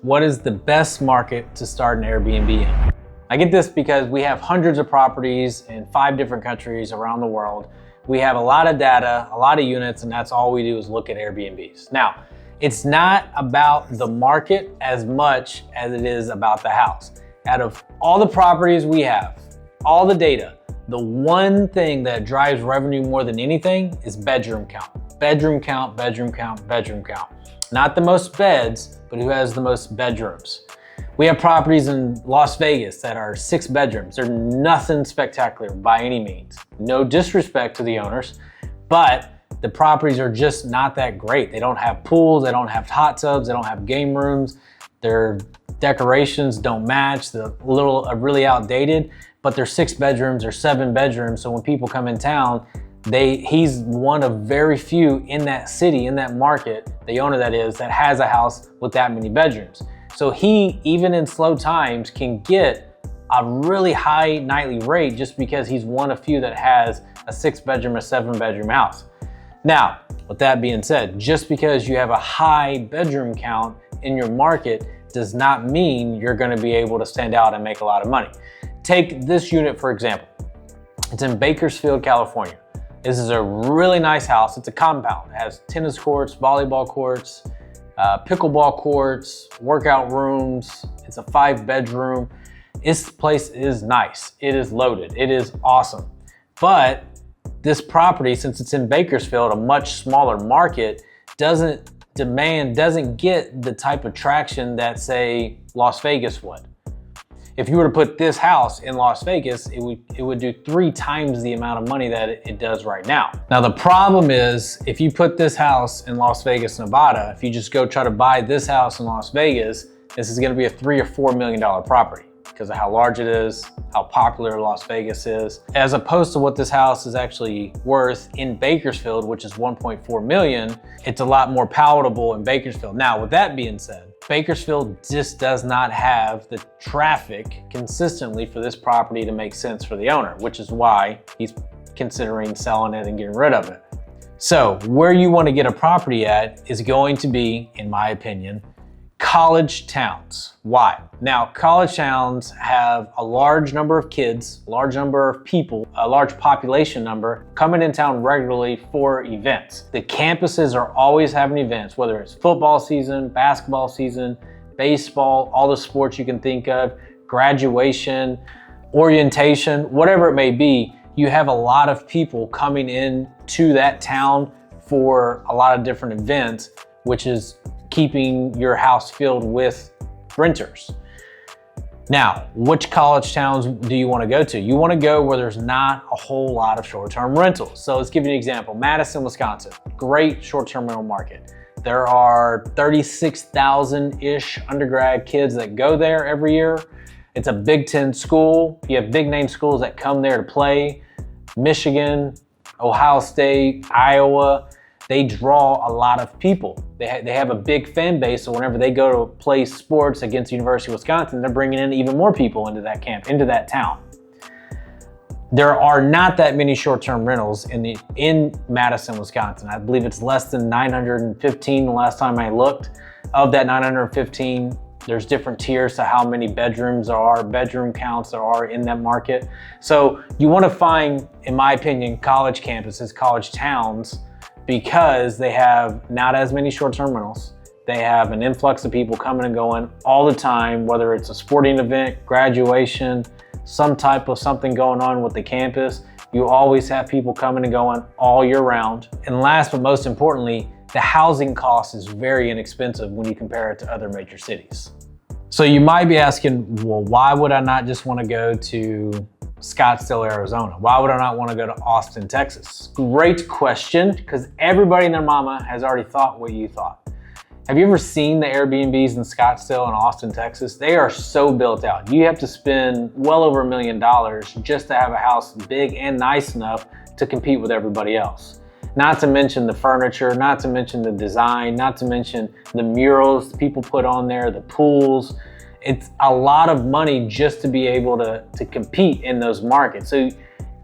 what is the best market to start an Airbnb in? I get this because we have hundreds of properties in 5 different countries around the world. We have a lot of data, a lot of units, and that's all we do is look at Airbnbs. Now, it's not about the market as much as it is about the house. Out of all the properties we have, all the data, the one thing that drives revenue more than anything is bedroom count. Bedroom count, bedroom count, bedroom count. Not the most beds, but who has the most bedrooms. We have properties in Las Vegas that are 6 bedrooms. They're nothing spectacular by any means. No disrespect to the owners, but the properties are just not that great. They don't have pools, they don't have hot tubs, they don't have game rooms. Their decorations don't match, they're really outdated, but they're 6 bedrooms or 7 bedrooms. So when people come in town, he's one of very few in that city, in that market, the owner that is, that has a house with that many bedrooms. So he, even in slow times, can get a really high nightly rate just because he's one of few that has a 6 bedroom or 7 bedroom house. Now, with that being said, just because you have a high bedroom count in your market does not mean you're gonna be able to stand out and make a lot of money. Take this unit, for example. It's in Bakersfield, California. This is a really nice house. It's a compound. It has tennis courts, volleyball courts, pickleball courts, workout rooms. It's a 5 bedroom. This place is nice. It is loaded. It is awesome. But this property, since it's in Bakersfield, a much smaller market, doesn't get the type of traction that, say, Las Vegas would. If you were to put this house in Las Vegas, it would do 3 times the amount of money that it does right now. Now the problem is, if you put this house in Las Vegas, Nevada, if you just go try to buy this house in Las Vegas, this is gonna be a $3 or $4 million property because of how large it is, how popular Las Vegas is, as opposed to what this house is actually worth in Bakersfield, which is 1.4 million. It's a lot more palatable in Bakersfield. Now, with that being said, Bakersfield just does not have the traffic consistently for this property to make sense for the owner, which is why he's considering selling it and getting rid of it. So where you want to get a property at is going to be, in my opinion, college towns. Why? Now, college towns have a large number of kids, a large number of people, a large population number coming in town regularly for events. The campuses are always having events, whether it's football season, basketball season, baseball, all the sports you can think of, graduation, orientation, whatever it may be. You have a lot of people coming in to that town for a lot of different events, which is keeping your house filled with renters. Now, which college towns do you want to go to? You want to go where there's not a whole lot of short-term rentals. So let's give you an example. Madison, Wisconsin, great short-term rental market. There are 36,000-ish undergrad kids that go there every year. It's a Big Ten school. You have big name schools that come there to play. Michigan, Ohio State, Iowa. They draw a lot of people. They have a big fan base, so whenever they go to play sports against the University of Wisconsin, they're bringing in even more people into that camp, into that town. There are not that many short-term rentals in Madison, Wisconsin. I believe it's less than 915 the last time I looked. Of that 915, there's different tiers to how many bedroom counts there are in that market. So you want to find, in my opinion, college campuses, college towns, because they have not as many short-term rentals. They have an influx of people coming and going all the time, whether it's a sporting event, graduation, some type of something going on with the campus. You always have people coming and going all year round. And last but most importantly, the housing cost is very inexpensive when you compare it to other major cities. So you might be asking, well, why would I not just want to go to Scottsdale, Arizona? Why would I not want to go to Austin, Texas? Great question, because everybody and their mama has already thought what you thought. Have you ever seen the Airbnbs in Scottsdale and Austin, Texas? They are so built out. You have to spend well over $1 million just to have a house big and nice enough to compete with everybody else. Not to mention the furniture, not to mention the design, not to mention the murals people put on there, the pools. It's a lot of money just to be able to compete in those markets. So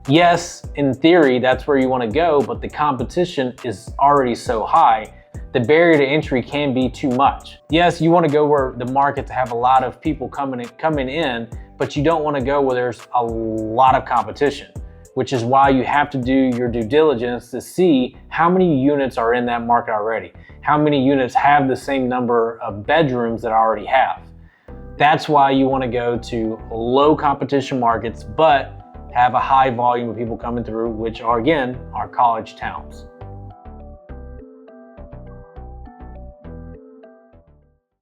yes, in theory, that's where you want to go, but the competition is already so high the barrier to entry can be too much. Yes, you want to go where the markets have a lot of people coming in, but you don't want to go where there's a lot of competition, which is why you have to do your due diligence to see how many units are in that market already. How many units have the same number of bedrooms that I already have. That's why you want to go to low competition markets, but have a high volume of people coming through, which are, again, our college towns.